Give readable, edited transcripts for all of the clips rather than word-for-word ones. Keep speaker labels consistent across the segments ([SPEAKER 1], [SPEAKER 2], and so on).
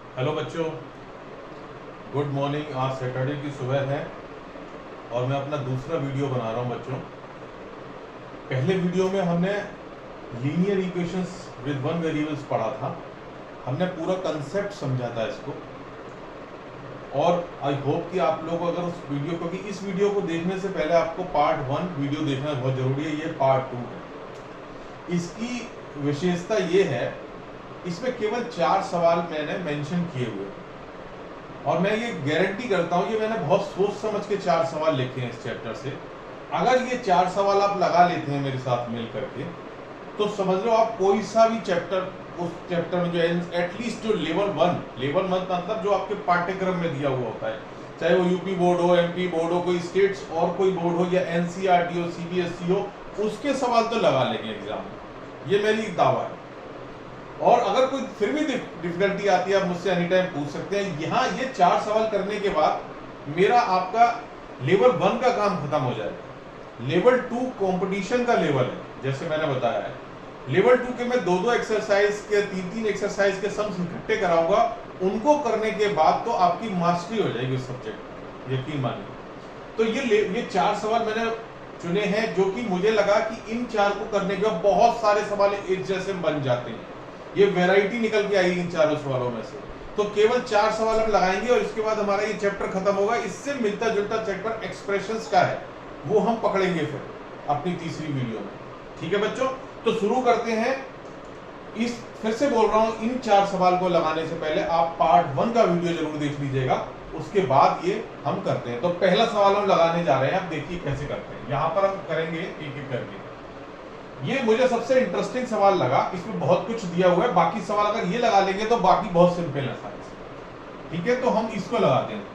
[SPEAKER 1] Hello बच्चों, good morning. आज Saturday की सुबह है और मैं अपना दूसरा वीडियो बना रहा हूं बच्चों। पहले वीडियो में हमने linear equations with one variables पढ़ा था। हमने पूरा कंसेप्ट समझा था इसको, और आई होप कि आप लोग अगर उस वीडियो को, क्योंकि इस वीडियो को देखने से पहले आपको पार्ट 1 वीडियो देखना बहुत जरूरी है। ये पार्ट 2 है। इसकी विशेषता ये है, इसमें केवल 4 सवाल मैंने मेंशन किए हुए हैं और मैं ये गारंटी करता हूं, ये मैंने बहुत सोच समझ के 4 सवाल लिखे हैं इस चैप्टर से। अगर ये 4 सवाल आप लगा लेते हैं मेरे साथ मिल करके, तो समझ लो आप कोई सा भी चैप्टर, उस चैप्टर में जो एटलीस्ट जो लेवल 1 मतलब जो आपके पाठ्यक्रम में दिया हुआ होता है, चाहे वो यूपी बोर्ड हो, एमपी बोर्ड हो, कोई स्टेट्स और कोई बोर्ड हो, या एनसीईआरटी हो, सीबीएसई हो, उसके सवाल तो लगा लेंगे एग्जाम में। ये मेरी दावा है। और अगर कोई फिर भी डिफिकल्टी आती है, आप मुझसे एनी टाइम पूछ सकते हैं। यहाँ ये 4 सवाल करने के बाद मेरा आपका लेवल 1 का काम खत्म हो जाएगा। लेवल 2 कंपटीशन का लेवल है, जैसे मैंने बताया है। लेवल 2 के मैं 2-2 एक्सरसाइज के, 3-3 एक्सरसाइज के सम्स इकट्ठे कराऊंगा। उनको करने के बाद तो आपकी मास्टरी हो जाएगी उस सब्जेक्ट, यकीन मानिए। तो ये 4 सवाल मैंने चुने हैं, जो कि मुझे लगा कि इन 4 को करने के बाद बहुत सारे सवाल एक जैसे बन जाते हैं। ये वैरायटी निकल के आई इन 4 सवालों में से। तो केवल 4 सवाल हम लगाएंगे और इसके बाद हमारा ये चैप्टर खत्म होगा। इससे मिलता जुलता चैप्टर एक्सप्रेशंस का है, वो हम पकड़ेंगे फिर अपनी तीसरी वीडियो में। ठीक है बच्चों, तो शुरू करते हैं। इस फिर से बोल रहा हूं, इन 4 सवाल को लगाने से पहले आप पार्ट 1 का वीडियो जरूर देख लीजिएगा, उसके बाद ये हम करते हैं। तो पहला सवाल हम लगाने जा रहे हैं, आप देखिए कैसे करते हैं। यहां पर हम करेंगे एक एक करके। ये मुझे सबसे इंटरेस्टिंग सवाल लगा, इसमें बहुत कुछ दिया हुआ है। बाकी सवाल अगर ये लगा लेंगे तो बाकी बहुत सिंपल है सारे। ठीक है, तो हम इसको लगाते हैं।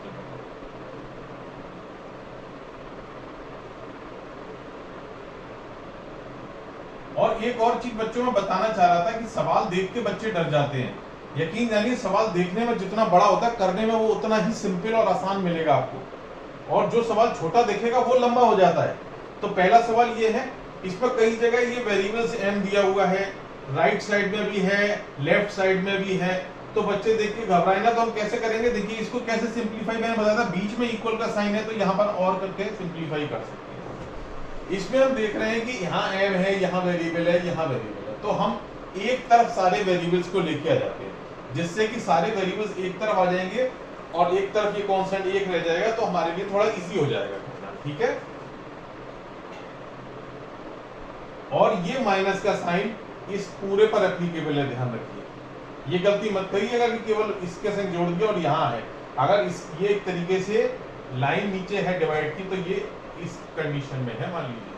[SPEAKER 1] और एक और चीज बच्चों में बताना चाह रहा था कि सवाल देख के बच्चे डर जाते हैं। यकीन जानिए, सवाल देखने में जितना बड़ा होता है, करने में वो उतना ही सिंपल और आसान मिलेगा आपको। और जो सवाल छोटा दिखेगा वो लंबा हो जाता है। तो पहला सवाल ये है, इस पर कई जगह ये वेरिएबल्स m दिया हुआ है, राइट साइड में भी है, लेफ्ट साइड में भी है। तो बच्चे देख के घबराए ना। तो हम कैसे करेंगे, देखिए इसको कैसे सिंप्लीफाई, मैंने बताया था बीच में इक्वल का साइन है, तो यहाँ पर और करके सिंप्लीफाई कर सकते हैं। इसमें हम देख रहे हैं कि यहाँ m है, यहाँ वेरिएबल है, यहाँ वेरिएबल है। तो हम एक तरफ सारे वेरिएबल्स को लेके आ जाते हैं, जिससे कि सारे वेरिएबल्स एक तरफ आ जाएंगे और एक तरफ ये कांस्टेंट 1 रह जाएगा। तो हमारे लिए थोड़ा इजी हो जाएगा। ठीक है, और ये माइनस का साइन इस पूरे पर एप्लीकेबल है, ध्यान रखिए। ये गलती मत करिएगा कि केवल इसके संग जोड़ दिया और यहाँ है। अगर इस ये एक तरीके से लाइन नीचे है डिवाइड की, तो ये इस कंडीशन में है, मान लीजिए।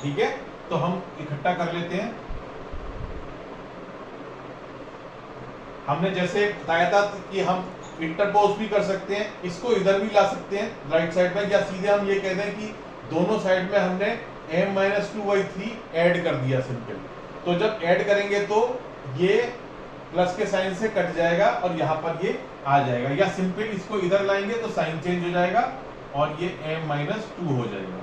[SPEAKER 1] ठीक है, तो हम इकट्ठा कर लेते हैं। हमने जैसे बताया था कि हम इंटरपोज भी कर सकते हैं, इसको इधर भी ला सकते हैं राइट साइड में, या सीधे हम ये कहते हैं कि दोनों साइड में हमने m-2/3 ऐड कर दिया सिंपल। तो जब ऐड करेंगे तो ये प्लस के साइन से कट जाएगा और यहाँ पर ये आ जाएगा, या सिंपल इसको इधर लाएंगे तो साइन चेंज हो जाएगा और ये m-2 हो जाएगा।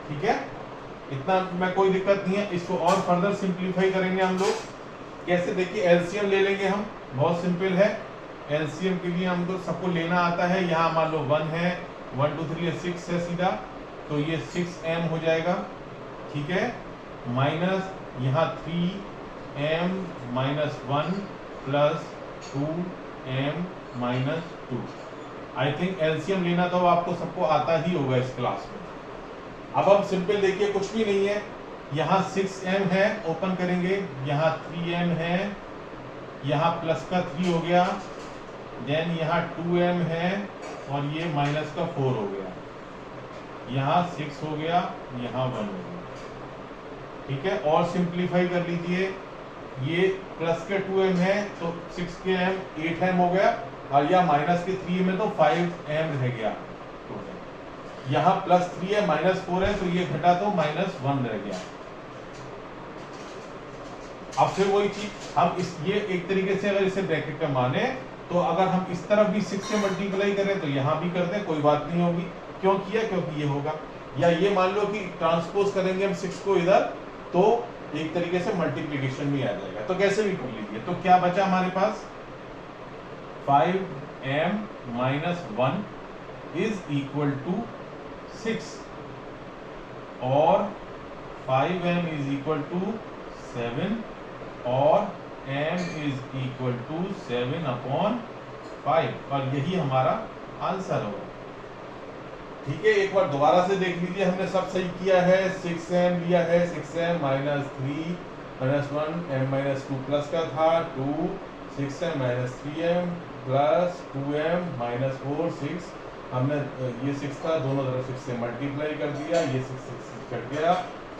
[SPEAKER 1] ठीक है, इतना में कोई दिक्कत नहीं है। इसको और फर्दर सिंप्लीफाई करेंगे हम लोग। कैसे, देखिए एलसीएम ले लेंगे हम, बहुत सिंपल है। एलसीएम के लिए हमको सबको लेना आता है। यहाँ मान लो 1 है, 1 2 3 6 है सीधा, तो ये 6m हो जाएगा। ठीक है, माइनस यहाँ 3m-1 plus 2m-2। I think LCM लेना तो आपको सबको आता ही होगा इस क्लास में। अब हम सिंपल देखिए, कुछ भी नहीं है। यहाँ 6m है, ओपन करेंगे, यहाँ 3m है, यहाँ प्लस का 3 हो गया, देन यहाँ 2m है और ये माइनस का 4 हो गया, यहाँ 6 हो गया, यहाँ 1 हो गया। ठीक है, और सिंप्लीफाई कर लीजिए। ये प्लस के 2m है तो 6 के m 8m हो गया, और यह माइनस के 3m है तो 5m रह गया। यहाँ प्लस 3 है, माइनस 4 है, तो ये घटा तो -1 रह गया। अब फिर वही चीज हम ये एक तरीके से अगर इसे ब्रैकेट में माने, तो अगर हम इस तरफ भी 6 से मल्टीप्लाई करें तो यहाँ भी कर दें, कोई बात नहीं होगी। क्यों किया, क्योंकि ये होगा। या ये मान लो कि ट्रांसपोज करेंगे हम 6 को इधर, तो एक तरीके से मल्टीप्लीकेशन भी आ जाएगा, तो कैसे भी कर लीजिए। तो क्या बचा हमारे पास, 5m minus 1 is equal to 6 और 5m इज इक्वल टू 7 और m इज इक्वल टू 7/5, और यही हमारा आंसर होगा। ठीक है, एक बार दोबारा से देख लीजिए, हमने सब सही किया है। 6m लिया है, 6m minus 3 minus 1 m minus 2 plus का था 2, 6m minus 3m plus 2m minus 4 6, हमने ये 6 था, दोनों तरफ 6 से मल्टीप्लाई कर दिया, ये 6 कट गया,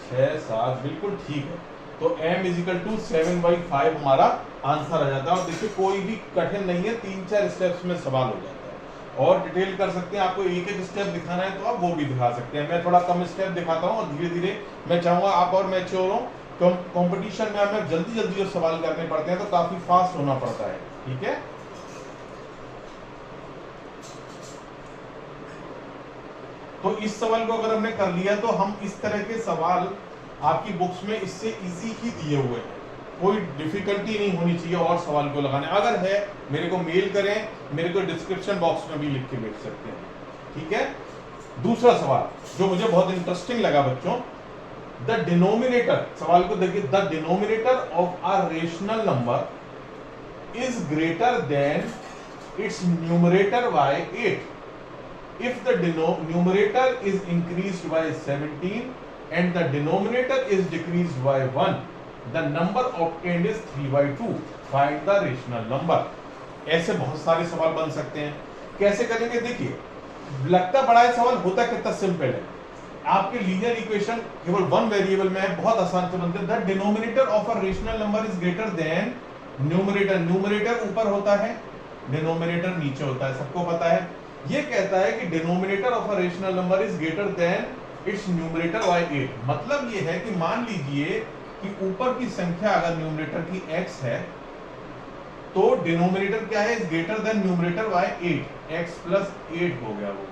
[SPEAKER 1] 6 7, बिल्कुल ठीक है। तो m इज इक्वल टू 7/5 हमारा आंसर आ जाता है। और देखिए कोई भी कठिन नहीं है, 3-4 स्टेप्स में सवाल हो जाता है। और डिटेल कर सकते हैं, आपको एक एक स्टेप दिखाना है तो आप वो भी दिखा सकते हैं। मैं थोड़ा कम स्टेप दिखाता हूँ और धीरे धीरे मैं चाहूंगा आप और मैच्योर हो। कंपटीशन में हमें जल्दी जल्दी जो सवाल करने पड़ते हैं तो काफी फास्ट होना पड़ता है। ठीक है, तो इस सवाल को अगर हमने कर लिया तो हम इस तरह के सवाल आपकी बुक्स में इससे इजी ही दिए हुए हैं, कोई डिफिकल्टी नहीं होनी चाहिए और सवाल को लगाने। अगर है मेरे को मेल करें, मेरे को डिस्क्रिप्शन बॉक्स में भी लिख के भेज सकते हैं। ठीक है, दूसरा सवाल जो मुझे बहुत इंटरेस्टिंग लगा बच्चों, द डिनोमिनेटर, सवाल को देखिए, the denominator of a rational number is greater than it's numerator bye 8 if the numerator is increased by 17 and the denominator is decreased by 1, the number obtained is 3/2, find the rational number। ऐसे बहुत सारे सवाल बन सकते हैं, कैसे करेंगे देखिए, लगता बड़ा है सवाल, होता कितना सिंपल है। आपके लीनियर इक्वेशन केवल वन वेरिएबल में है, बहुत आसान से बनते हैं। The denominator of a rational number is greater than numerator, numerator ऊपर होता है, डिनोमिनेटर नीचे होता है, सबको पता है। ये कहता है कि denominator of a rational number is greater than it's numerator bye 8। मतलब ये है कि मान लीजिए कि ऊपर की संख्या अगर न्यूमरेटर की x है तो डिनोमिनेटर क्या है, is greater than numerator bye 8, x plus 8 हो गया वो।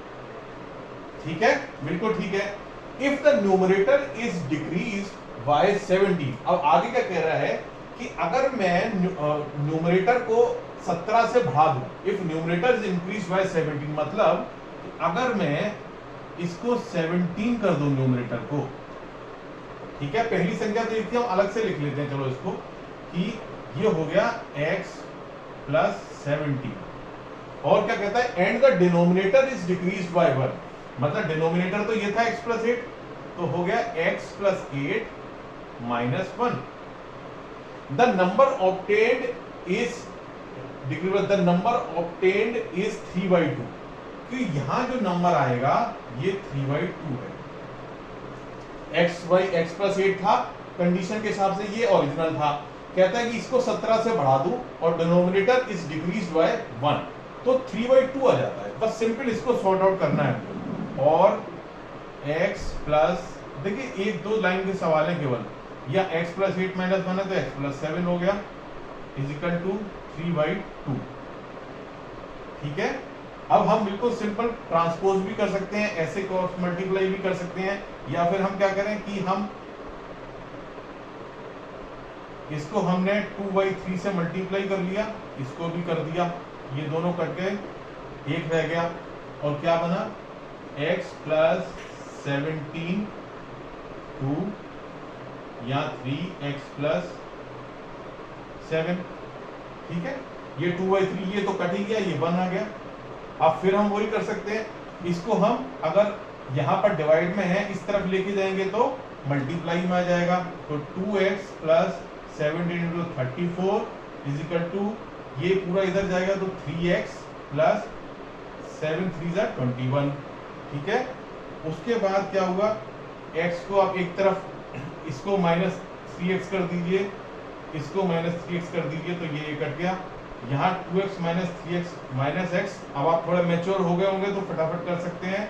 [SPEAKER 1] ठीक है, बिल्कुल ठीक है। If the numerator is decreased bye 17, अब आगे क्या कह रहा है कि अगर मैं न्यूमरेटर को 17 से बढ़ा दूं, if numerator is increase by 17, मतलब अगर मैं इसको 17 कर दूं न्यूमरेटर को। ठीक है, पहली संख्या तो लिखते हैं, हम अलग से लिख लेते हैं, चलो इसको, कि ये हो गया x प्लस 17, और क्या कहता है, and the denominator is decrease by 1, मतलब डिनोमिनेटर तो ये था x प्लस 8, तो हो गया x plus 8 minus 1। The number obtained is the number obtained is 3/2, तो यहां जो नंबर आएगा ये 3/2 है। x प्लस 8 था, कंडीशन के हिसाब से ये ओरिजिनल था। कहता है कि इसको 17 से बढ़ा दूं और डिनोमिनेटर इज डिक्रीज बाय 1, तो 3/2 आ जाता है। बस सिंपल इसको सॉर्ट आउट करना है। और x प्लस, देखिए एक दो लाइन के सवाल है केवल, या x प्लस 8 माइनस 1 है तो x प्लस 7 हो गया, इज इक्वल टू 3/2। ठीक है, अब हम बिल्कुल सिंपल ट्रांसपोज भी कर सकते हैं, ऐसे क्रॉस मल्टीप्लाई भी कर सकते हैं, या फिर हम क्या करें कि हम इसको हमने 2/3 से मल्टीप्लाई कर लिया, इसको भी कर दिया, ये दोनों कट गए, एक रह गया, और क्या बना, x प्लस 17 2 या 3x प्लस 7। ठीक है, ये 2/3 ये तो कट ही गया, ये 1 आ गया। अब फिर हम वही कर सकते हैं, इसको हम अगर यहाँ पर डिवाइड में है इस तरफ लेके जाएंगे तो मल्टीप्लाई में आ जाएगा, तो 2x plus 17 into 34 is equal to, ये पूरा इधर जाएगा तो 3x प्लस 7 3 जा 21। ठीक है, उसके बाद क्या हुआ, x को आप एक तरफ इसको माइनस 3x कर दीजिए, इसको माइनस 3x कर दीजिए, तो ये कट गया। यहाँ 2x minus 3x minus x, अब आप थोड़ा मैच्योर हो गए होंगे तो फटाफट कर सकते हैं,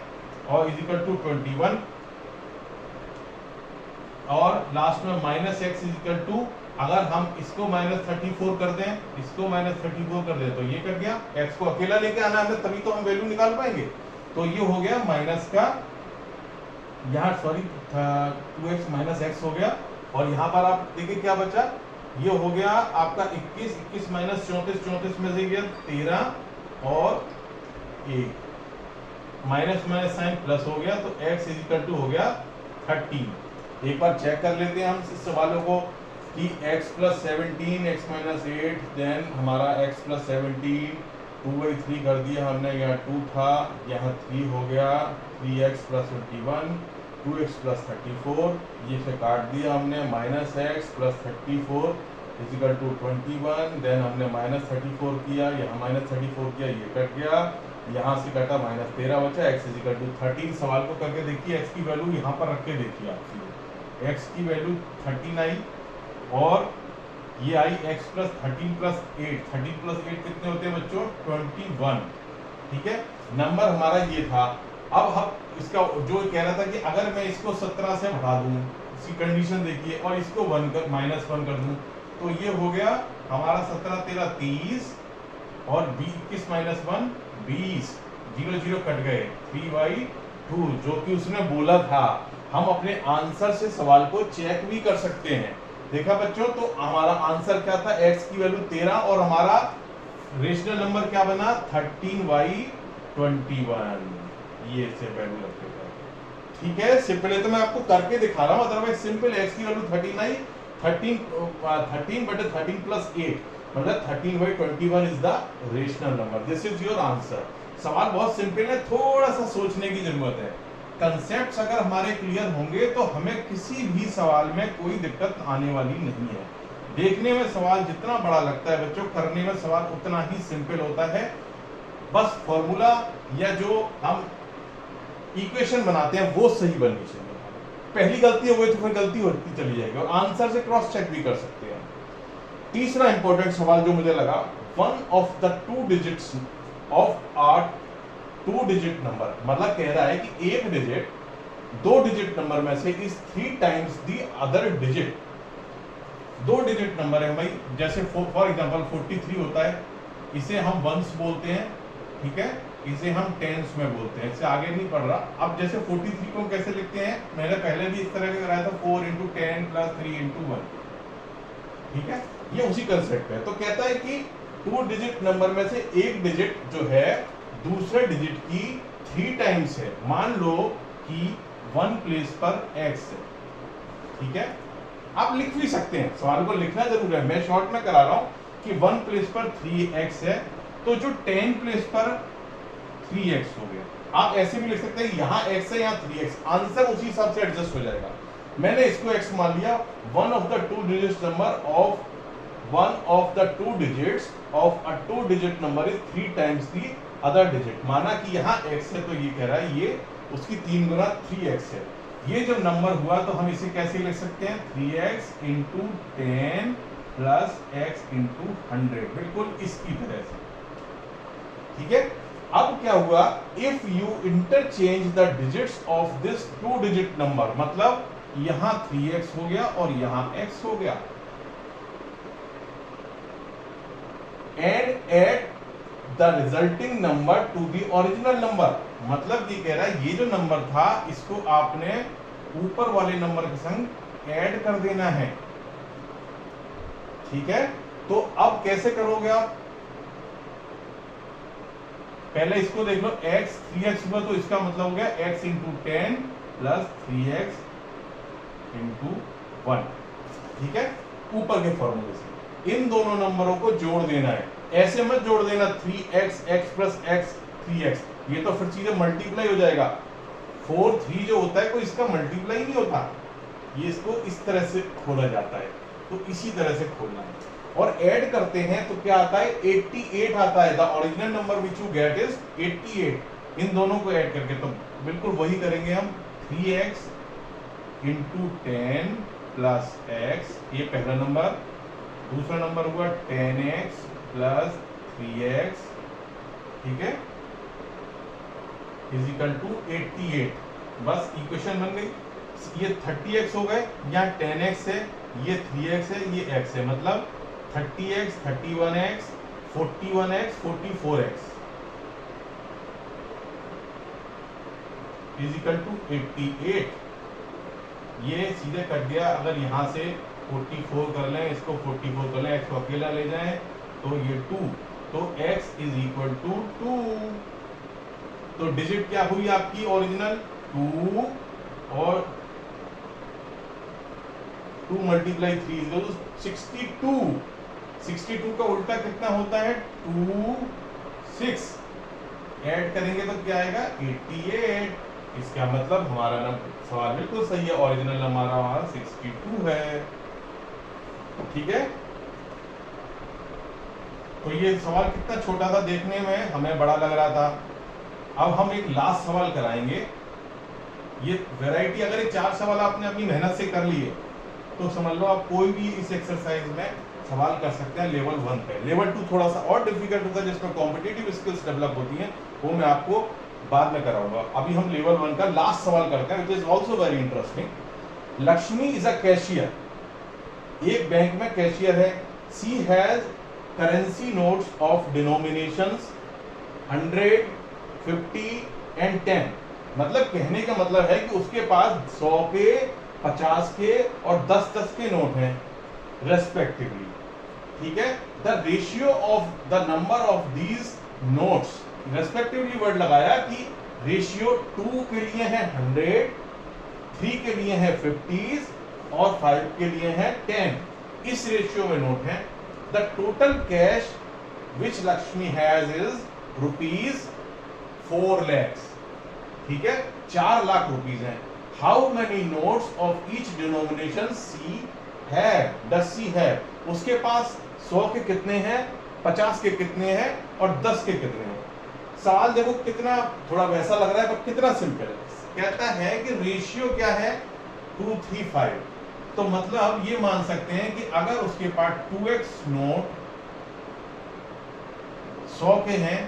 [SPEAKER 1] और इज इक्वल टू 21, और लास्ट में minus x is equal to, अगर हम इसको माइनस 34 कर दें, इसको माइनस 34 कर दें, तो ये कट गया। x को अकेला लेके आना है तभी तो हम वैल्यू निकाल पाएंगे, तो ये हो गया माइनस का, यहाँ सॉरी 2x माइनस x हो गया, और यहाँ पर आप देखिए क्या बचा, ये हो गया आपका 21, 21 माइनस 34, 34 में से गया 13 और 1, माइनस माइनस साइन प्लस हो गया, तो x इज इक्वल टू हो गया 13। एक बार चेक कर लेते हैं हम इस सवालों को कि x plus 17, x minus 8, then हमारा x प्लस 17 2/3 कर दिया हमने, यहाँ 2 था, यहाँ 3 हो गया, 3x प्लस 21, 2x प्लस 34, ये से काट दिया हमने, minus x plus 34 is equal to 21, then हमने माइनस 34 किया, यहाँ माइनस 34 किया, ये कट गया, यहाँ से कटा माइनस 13 बचा, x इजिकल टू 13। सवाल को करके देखिए, x की वैल्यू यहाँ पर रख के देखिए आप, x की वैल्यू 13 आई और ये आई x प्लस 13 प्लस 8, 13 प्लस 8 कितने होते हैं बच्चों 21, ठीक है, नंबर हमारा ये था। अब हम इसका जो कह रहा था कि अगर मैं इसको 17 से बढ़ा दूं, इसकी कंडीशन देखिए, और इसको 1 कर -1 कर दूं, तो ये हो गया हमारा 17 13 30 और 21 माइनस 1 20, 0 0 कट गए, 3/2, जो कि उसने बोला था। हम अपने आंसर से सवाल को चेक भी कर सकते हैं। देखा बच्चों, तो हमारा आंसर क्या था, x की वैल्यू 13 और हमारा रेशनल नंबर क्या बना 13/21, ये से वैल्यू रखेगा, ठीक है। सिंपल तो मैं आपको करके दिखा रहा हूं, अदरवाइज सिंपल x की वैल्यू 13 आई, 13 बटे 13 प्लस 8 मतलब 13/21 is the rational number. This is your answer. सवाल बहुत सिंपल है, थोड़ा सा सोचने की जरूरत है। कंसेप्ट्स अगर हमारे क्लियर होंगे तो हमें किसी भी सवाल में कोई दिक्कत आने वाली नहीं है। देखने में सवाल जितना बड़ा लगता है बच्चों, करने में सवाल उतना ही सिंपल होता है। बस फॉर्मूला या जो हम इक्वेशन बनाते हैं वो सही बननी चाहिए। पहली गलती हो गई तो फिर गलती होती चली जाएगी, और आंसर से क्रॉस चेक भी कर सकते हैं। तीसरा इंपॉर्टेंट सवाल जो मुझे लगा, one of the 2 digits of our 2 digit number, मतलब कह रहा है कि एक डिजिट 2 डिजिट नंबर में से is 3 times the other digit. 2 digit number है भाई, जैसे फॉर एग्जांपल 43 होता है, इसे हम वंस बोलते हैं, ठीक है, इसे हम टेंस में बोलते हैं, इससे आगे नहीं पढ़ रहा। अब जैसे 43 को कैसे लिखते हैं, मैंने पहले भी इस तरह का कराया था, 4 × 10 + 3 × 1, ठीक है, ये उसी कंसेप्ट है। तो कहता है कि 2 डिजिट नंबर में से एक डिजिट जो है दूसरे डिजिट की 3 टाइम्स है। मान लो कि 1 प्लेस पर x है, ठीक है, आप लिख भी सकते हैं, सवाल को लिखना जरूर है, मैं शॉर्ट में करा रहा हूं कि 1 प्लेस पर 3x है, तो जो 10 प्लेस पर 3x हो गया। आप ऐसे भी लिख सकते हैं, यहाँ x है, यहाँ 3x, आंसर उसी हिसाब से एडजस्ट हो जाएगा। मैंने इसको x मान लिया, one of the 2 digit number of one of the 2 digits of a 2 digit number is 3 times the other digit। माना कि यहाँ x है, तो ये कह रहा है ये उसकी 3 गुना 3x है। ये जब नंबर हुआ तो हम इसे कैसे लिख सकते हैं, 3x × 10 + x × 100, बिल्कुल इसकी तरह से, ठीक है। अब क्या हुआ, if you interchange the digits of this 2 digit number, मतलब यहाँ 3x हो गया और यहाँ x हो गया, and add the resulting number to the original number, मतलब ये कह रहा है ये जो नंबर था इसको आपने ऊपर वाले नंबर के संग ऐड कर देना है, ठीक है। तो अब कैसे करोगे आप, पहले इसको देख लो, x 3x हुआ तो इसका मतलब हो गया x × 10 + 3x × 1, ठीक है। ऊपर के फॉर्मूले से इन दोनों नंबरों को जोड़ देना है, ऐसे मत जोड़ देना 3x x + x 3x, ये तो फिर चीजें मल्टीप्लाई हो जाएगा। 4 3 जो होता है कोई इसका मल्टीप्लाई नहीं होता, ये इसको इस तरह से खोला जाता है, तो इसी तरह से खोलना है। और ऐड करते हैं तो क्या आता है, 88 आता है, the original number which you get is 88। इन दोनों को ऐड करके तो बिल्कुल वही करेंगे हम, 3x × 10 + x, ये पहला नंबर, दूसरा नंबर हुआ 10x + 3x, ठीक है, = 88। बस इक्वेशन बन गई। ये 30x हो गए, यहाँ 10x है, ये 3x है, ये x है, मतलब 30x 31x 41x 44x = 88। ये सीधे कट गया। अगर यहाँ से 44 कर लें, इसको 44 कर लें, x को अकेला ले जाएं तो ये 2, तो x इज इक्वल टू 2। तो डिजिट क्या हुई आपकी ओरिजिनल 2, और 2 मल्टीप्लाई 3 इज 62। 62 का उल्टा कितना होता है 2 6, ऐड करेंगे तो क्या आएगा 88। इसका मतलब हमारा नंबर सवाल बिल्कुल सही है, ओरिजिनल नंबर हमारा 62 है। ठीक है, तो ये सवाल कितना छोटा था देखने में, हमें बड़ा लग रहा था। अब हम एक लास्ट सवाल कराएंगे। ये वैरायटी अगर ये 4 सवाल आपने अपनी मेहनत से कर लिए तो समझ लो आप कोई भी इस एक्सरसाइज में सवाल कर सकते हैं लेवल 1 पे। लेवल 2 थोड़ा सा और डिफिकल्ट होता है, जिसमें कॉम्पिटिटिव स्किल्स डेवलप होती हैं, वो मैं आपको बाद में कराऊंगा। अभी हम लेवल 1 का लास्ट सवाल करते हैं, which is also very interesting. Lakshmi is a cashier, एक बैंक में कैशियर है। She has currency notes of denominations 100, 50 and 10। मतलब कहने का मतलब है कि उसके पास 100 के, 50 के और 10-10 के नोट हैं रेस्पेक्टिवली। ठीक है, the ratio of the number of these notes, respectively word लगाया कि रेशियो 2 के लिए है 100, 3 के लिए है 50 और 5 के लिए है 10। इस रेशियो में नोट है। The total cash which Lakshmi has is ₹4 lakhs। ठीक है, 4 लाख रुपीज हैं। How many notes of each denomination she has, does सी है। उसके पास 100 के कितने हैं, 50 के कितने हैं और 10 के कितने हैं। सवाल देखो कितना थोड़ा वैसा लग रहा है पर कितना सिंपल है। कहता है कि रेशियो क्या है 2:3:5। तो मतलब ये मान सकते हैं कि अगर उसके पास 2x नोट 100 के हैं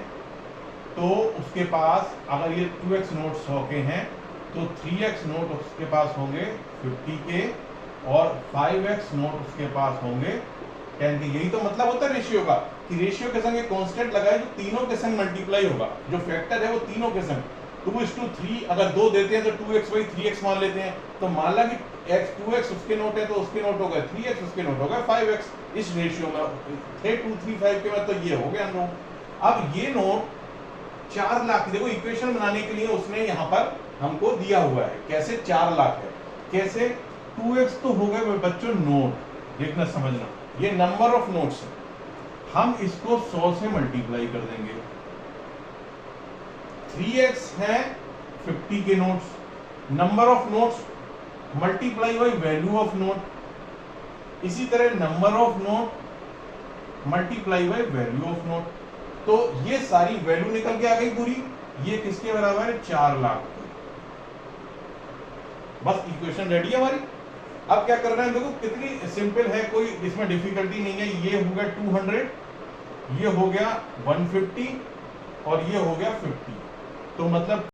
[SPEAKER 1] तो उसके पास, अगर ये 2x नोट 100 के हैं तो 3x नोट उसके पास होंगे 50 के और 5x नोट उसके पास होंगे 10 के। यही तो मतलब होता है रेशियो का, कि रेशियो के संग एक कांस्टेंट लगाए जो तीनों के संग मल्टीप्लाई होगा। जो फैक्टर है वो तीनों के संग 2:3। अगर 2 देते हैं तो 2x बाई 3x मान लेते हैं। तो मान ला कि 2x उसके नोट है तो उसके नोट हो गए 3x, उसके नोट हो गए 5x। इस रेशियो में थे 2, 3, 5 के मतलब ये हो गया नोट। अब ये नोट 4 लाख, देखो इक्वेशन बनाने के लिए उसने यहाँ पर हमको दिया हुआ है कैसे 4 लाख है। कैसे 2x तो हो गए बच्चों नोट, देखना समझना, ये नंबर ऑफ नोट्स है। हम इसको 100 से मल्टीप्लाई कर देंगे। 3x है 50 के notes, number of notes multiply by value of note. इसी तरह number of note multiply by value of note. तो ये सारी वैल्यू निकल के आ गई पूरी। ये किसके बराबर है 4 लाख। बस इक्वेशन रेडी है हमारी। अब क्या कर रहे हैं, देखो कितनी सिंपल है, कोई इसमें डिफिकल्टी नहीं है। ये हो गया 200, ये हो गया 150 और ये हो गया 50। तो मतलब